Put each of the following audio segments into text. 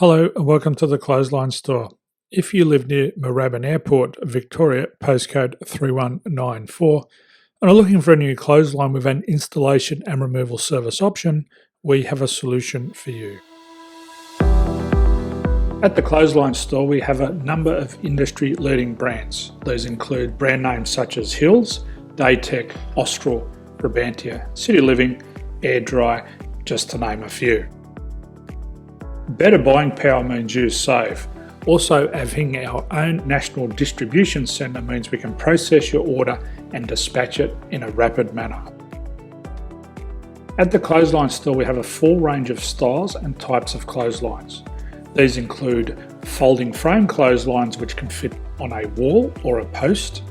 Hello and welcome to the Clothesline Store. If you live near Moorabbin Airport, Victoria, postcode 3194, and are looking for a new clothesline with an installation and removal service option, we have a solution for you. At the Clothesline Store, we have a number of industry-leading brands. These include brand names such as Hills, Daytech, Austral, Brabantia, City Living, Air Dry, just to name a few. Better buying power means you save. Also, having our own national distribution centre means we can process your order and dispatch it in a rapid manner. At the Clothesline Store, we have a full range of styles and types of clotheslines. These include folding frame clotheslines which can fit on a wall or a post,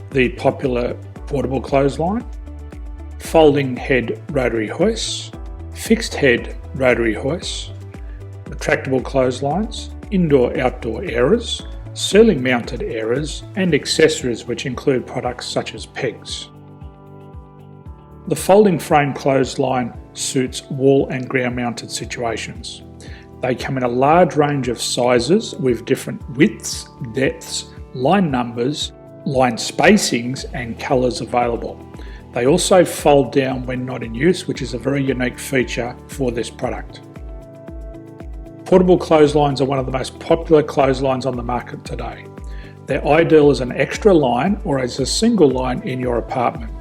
the popular portable clothesline, folding head rotary hoists, fixed head rotary hoists, retractable clotheslines, indoor-outdoor airers, ceiling-mounted airers, and accessories which include products such as pegs. The folding frame clothesline suits wall and ground-mounted situations. They come in a large range of sizes with different widths, depths, line numbers, line spacings, and colours available. They also fold down when not in use, which is a very unique feature for this product. Portable clotheslines are one of the most popular clotheslines on the market today. They're ideal as an extra line or as a single line in your apartment.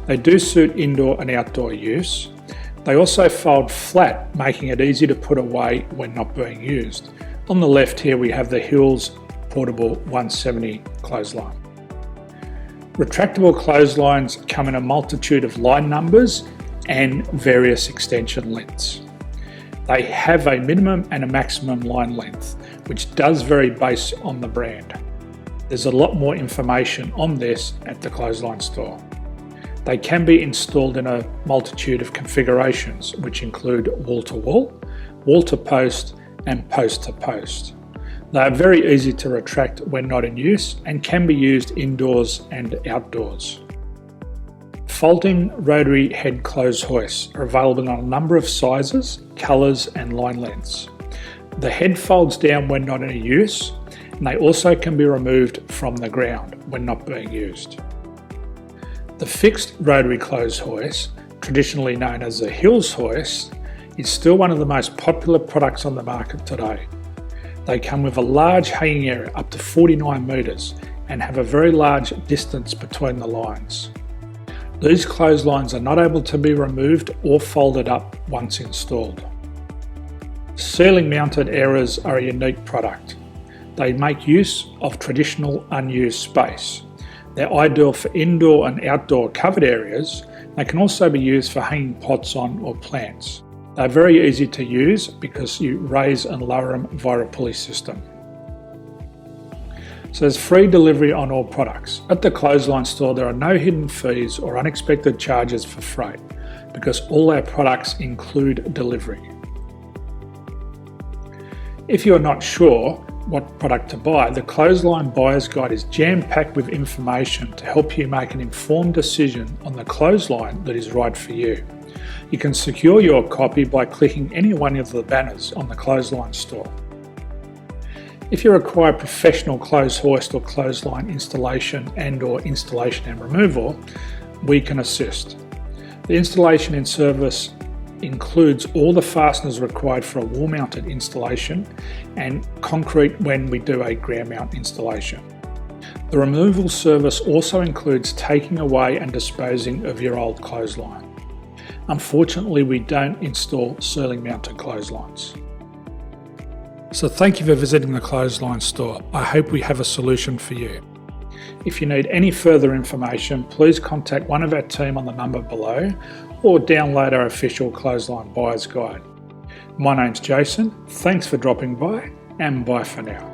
They do suit indoor and outdoor use. They also fold flat, making it easy to put away when not being used. On the left here we have the Hills Portable 170 clothesline. Retractable clotheslines come in a multitude of line numbers and various extension lengths. They have a minimum and a maximum line length, which does vary based on the brand. There's a lot more information on this at the Clothesline Store. They can be installed in a multitude of configurations, which include wall-to-wall, wall-to-post, and post-to-post. They are very easy to retract when not in use and can be used indoors and outdoors. Folding rotary head clothes hoists are available in a number of sizes, colours and line lengths. The head folds down when not in use, and they also can be removed from the ground when not being used. The fixed rotary clothes hoist, traditionally known as the Hills hoist, is still one of the most popular products on the market today. They come with a large hanging area up to 49 metres and have a very large distance between the lines. These clotheslines are not able to be removed or folded up once installed. Ceiling mounted airers are a unique product. They make use of traditional unused space. They're ideal for indoor and outdoor covered areas. They can also be used for hanging pots on or plants. They're very easy to use because you raise and lower them via a pulley system. So there's free delivery on all products. At the Clothesline Store, there are no hidden fees or unexpected charges for freight because all our products include delivery. If you are not sure what product to buy, the Clothesline Buyer's Guide is jam-packed with information to help you make an informed decision on the clothesline that is right for you. You can secure your copy by clicking any one of the banners on the Clothesline Store. If you require professional clothes hoist or clothesline installation and/or installation and removal, we can assist. The installation and service includes all the fasteners required for a wall-mounted installation and concrete when we do a ground mount installation. The removal service also includes taking away and disposing of your old clothesline. Unfortunately, we don't install ceiling-mounted clotheslines. So thank you for visiting the Clothesline Store. I hope we have a solution for you. If you need any further information, please contact one of our team on the number below or download our official Clothesline Buyer's Guide. My name's Jason, thanks for dropping by and bye for now.